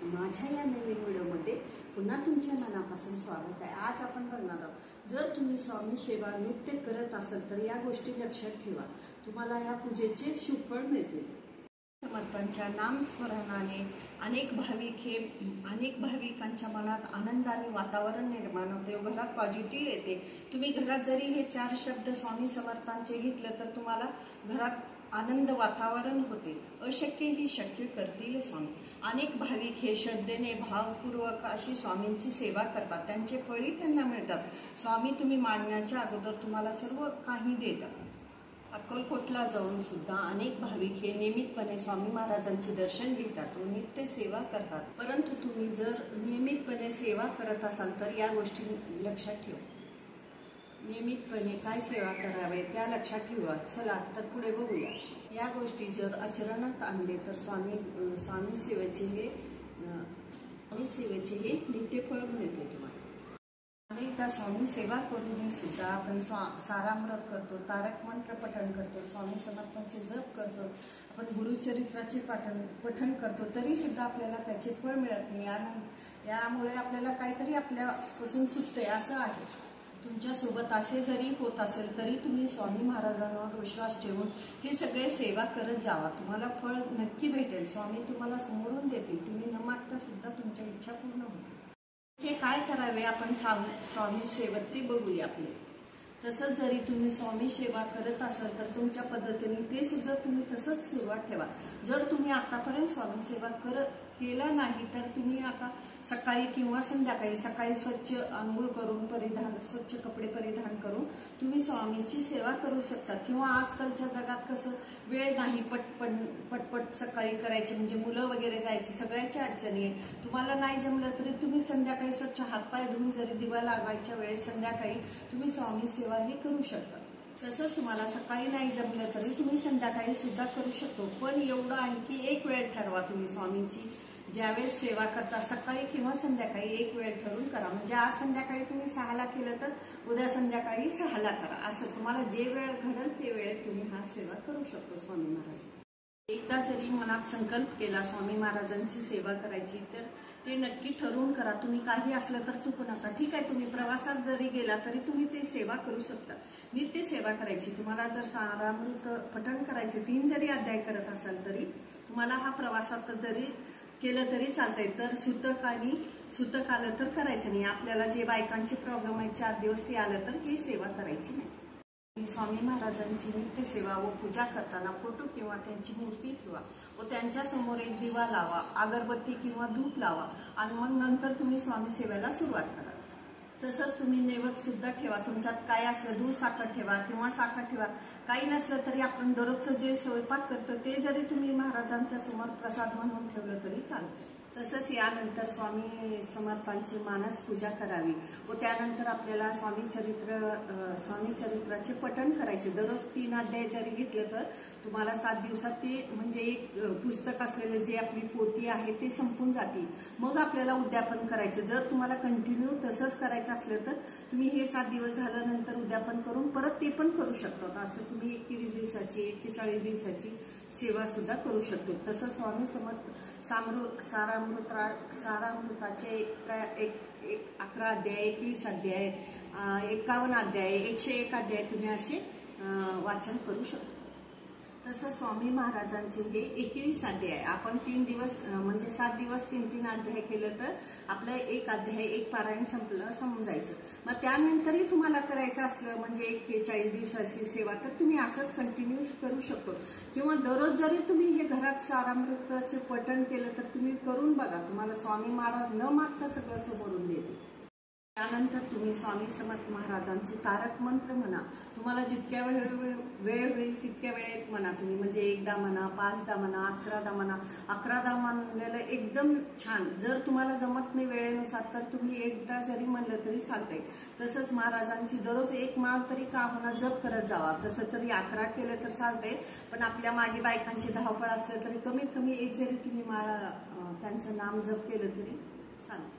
माझ्या या नवीन व्हिडिओमध्ये पुन्हा तुमच्या मनापासून स्वागत आहे। आज आपण बघणार आहोत, जर तुम्ही स्वामी सेवा नित्य करत असाल तर या गोष्टी लक्षात ठेवा, तुम्हाला या पूजेचे शुभ फळ मिळतील। समर्थांच्या नामस्मरणाने अनेक भाविकांच्या मनात आनंदाने वातावरण निर्माण होते, घरात पॉझिटिव्ह येते। तुम्ही घरात जरी हे 4 शब्द स्वामी समर्थांचे घेतले तर तुम्हाला घरात आनंद वातावरण होते। अशक्य ही शक्य करतील स्वामी। अनेक भाविक हे श्रद्धेने भावपूर्वक अशी स्वामींची सेवा करतात, त्यांचे फळही त्यांना मिळतात। स्वामी तुम्ही मागण्याच्या अगोदर तुम्हाला सर्व काही देतात। अक्कलकोटला जाऊन सुद्धा अनेक भाविक हे नियमितपणे स्वामी महाराजांचे दर्शन घेतात व नित्य सेवा करतात। परंतु तुम्ही जर नियमितपणे सेवा करत असाल तर या गोष्टी लक्षात ठेवा। नियमितपणे काय सेवा करावे त्या लक्षात ठेवा। चला तर पुढे बघूया। या गोष्टी जर आचरणात आणले तर स्वामी सेवेचे हे नित्यफळ मिळते तुम्हाला। अनेकदा स्वामी सेवा करूनही सुद्धा आपण सारामृत करतो, तारक मंत्र पठण करतो, स्वामी समर्थांचे जप करतो, आपण गुरुचरित्राचे पठण करतो, तरी सुद्धा आपल्याला त्याचे फळ मिळत नाही। यामुळे आपल्याला काहीतरी आपल्यापासून चुकते असं आहे। तुमच्या सोबत असे जरी होत असेल तरी तुम्ही स्वामी महाराजांवर विश्वास ठेवून हे सगळे सेवा करत जावा, तुम्हाला फळ नक्की भेटेल। स्वामी तुम्हाला समोरून देतील, तुम्ही न मागता सुद्धा तुमच्या इच्छा पूर्ण होतील। हे काय करावे आपण स्वामी सेवेत ते बघूया आपले। तसंच जरी तुम्ही स्वामी सेवा करत असाल तर तुमच्या पद्धतीने ते सुद्धा तुम्ही तसंच सुरुवात ठेवा। जर तुम्ही आतापर्यंत स्वामी सेवा केला नाही तर तुम्ही आता सकाळी किंवा संध्याकाळी, सकाळी स्वच्छ आंघोळ करून स्वच्छ कपडे परिधान करून तुम्ही स्वामीची सेवा करू शकता। किंवा आजकालच्या जगात कसं वेळ नाही, पटपट सकाळी करायची म्हणजे मुलं वगैरे जायची, सगळ्याची अडचणी आहे। तुम्हाला नाही जमलं तरी तुम्ही संध्याकाळी स्वच्छ हातपाय धुवून जरी दिवा लावायच्या वेळेस संध्याकाळी तुम्ही स्वामी सेवा हे करू शकता। तसंच तुम्हाला सकाळी नाही जमलं तरी तुम्ही संध्याकाळी सुद्धा करू शकतो। पण एवढं आहे की एक वेळ ठरवा तुम्ही स्वामींची ज्यावेळेस सेवा करता, सकाळी किंवा संध्याकाळी एक वेळ ठरवून करा। म्हणजे आज संध्याकाळी तुम्ही 6ला केलं तर उद्या संध्याकाळी 6ला करा। असं तुम्हाला जे वेळ घडेल ते वेळेत तुम्ही हा सेवा करू शकतो स्वामी महाराज। एकदा जरी मनात संकल्प केला स्वामी महाराजांची सेवा करायची तर ते नक्की ठरवून करा। तुम्ही काही असलं तर चुकू नका। ठीक आहे, तुम्ही प्रवासात जरी गेला तरी तुम्ही ते सेवा करू शकता। नित्य सेवा करायची। तुम्हाला जर सारामृत पठण करायचे 3 जरी अध्याय करत असाल तरी तुम्हाला हा प्रवासात जरी केलं तरी चालतंय। तर सुतक आलं तर करायचं नाही। आपल्याला जे बायकांचे प्रॉब्लेम आहेत 4 दिवस ते आलं तर ही सेवा करायची नाही। स्वामी महाराजांची नित्य सेवा व पूजा करताना फोटो किंवा त्यांची मूर्ती ठेवा व त्यांच्या समोर एक दिवा लावा, अगरबत्ती किंवा धूप लावा आणि मग नंतर तुम्ही स्वामी सेवेला सुरुवात करा। तसंच तुम्ही नैवेद्य सुद्धा ठेवा। तुमच्यात काय असलं दूध साखर ठेवा किंवा साखर ठेवा, काही नसलं तरी आपण दररोजचं जे स्वयंपाक करतो ते जरी तुम्ही महाराजांच्या समोर प्रसाद म्हणून ठेवलं तरी चालतं। तसंच यानंतर स्वामी समर्थांची मानस पूजा करावी व त्यानंतर आपल्याला स्वामी चरित्राचे पठण करायचे। दररोज 3 अध्याय जरी घेतले तर तुम्हाला 7 दिवसात ते म्हणजे एक पुस्तक असलेलं जे आपली पोथी आहे ते संपून जाते। मग आपल्याला उद्यापन करायचं। जर तुम्हाला कंटिन्यू तसंच करायचं असलं तर तुम्ही हे 7 दिवस झाल्यानंतर उद्यापन करून परत ते पण करू शकता। असं तुम्ही 21 दिवसाची 41 दिवसाची सेवा सुद्धा करू शकतो। तसंच स्वामी सारामृताचे 11 अध्याय, 21 अध्याय, 51 अध्याय, 101 अध्याय तुम्ही असे वाचन करू शकतो। तसं स्वामी महाराजांचे हे 21 अध्याय आपण 3 दिवस म्हणजे 7 दिवस 3 अध्याय केलं तर आपलं एक अध्याय एक पारायण संपलं समजायचं। मग त्यानंतरही तुम्हाला करायचं असलं म्हणजे 41 दिवसाची सेवा तर तुम्ही असंच कंटिन्यू करू शकतो। किंवा दररोज जरी तुम्ही हे घरात सारामृताचे पठण केलं तर तुम्ही करून बघा, तुम्हाला स्वामी महाराज न मागता सगळं समोरून देतील। त्यानंतर तुम्ही स्वामी समर्थ महाराजांचे तारक मंत्र म्हणा। तुम्हाला जितक्या वेळ होईल तितक्या वेळेत म्हणा तुम्ही, म्हणजे 1दा म्हणा, 5दा म्हणा, 11दा म्हणा। 11दा म्हणलेलं एकदम छान। जर तुम्हाला जमत नाही वेळेनुसार तर तुम्ही 1दा जरी म्हणलं तरी चालतंय। तसंच महाराजांची दररोज 1 माळ तरी का होणार जप करत जावा। तसं तरी 11 केलं तर चालतंय, पण आपल्या मागे बायकांची धावपळ असलं तरी कमीत कमी 1 जरी तुम्ही माळ त्यांचं नाम जप केलं तरी चालतंय।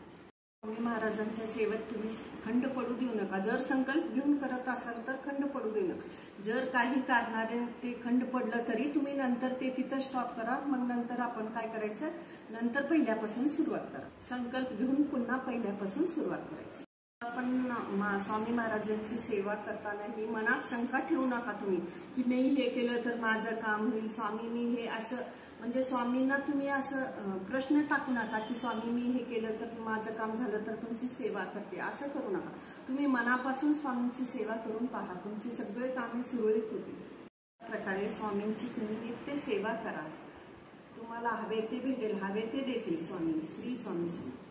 स्वामी महाराजांच्या सेवेत तुम्ही खंड पडू देऊ नका. जर संकल्प घेऊन करत असाल तर खंड पडू देऊ नका. जर काही कारणाने ते खंड पडलं तरी तुम्ही नंतर ते तिथं स्टॉप करा. मग नंतर आपण काय करायचं, नंतर पहिल्यापासून सुरुवात करा. संकल्प घेऊन पुन्हा पहिल्यापासून सुरुवात करायची. आपण स्वामी महाराजांची सेवा करताना ही मनात शंका ठेवू नका तुम्ही की मी हे केलं तर माझं काम होईल, स्वामी मी हे असं, म्हणजे स्वामींना तुम्ही असं प्रश्न टाकू नका की स्वामी मी हे केलं तर माझं काम झालं तर तुमची सेवा करते, असं करू नका. तुम्ही मनापासून स्वामींची सेवा करून पहा, तुमची सगळे कामे सुरळीत होतील. प्रकारे स्वामींची तुम्ही नित्य सेवा करा. तुम्हाला हवे ते भेटेल, हवे ते देतील स्वामी. श्री स्वामी समर्थ.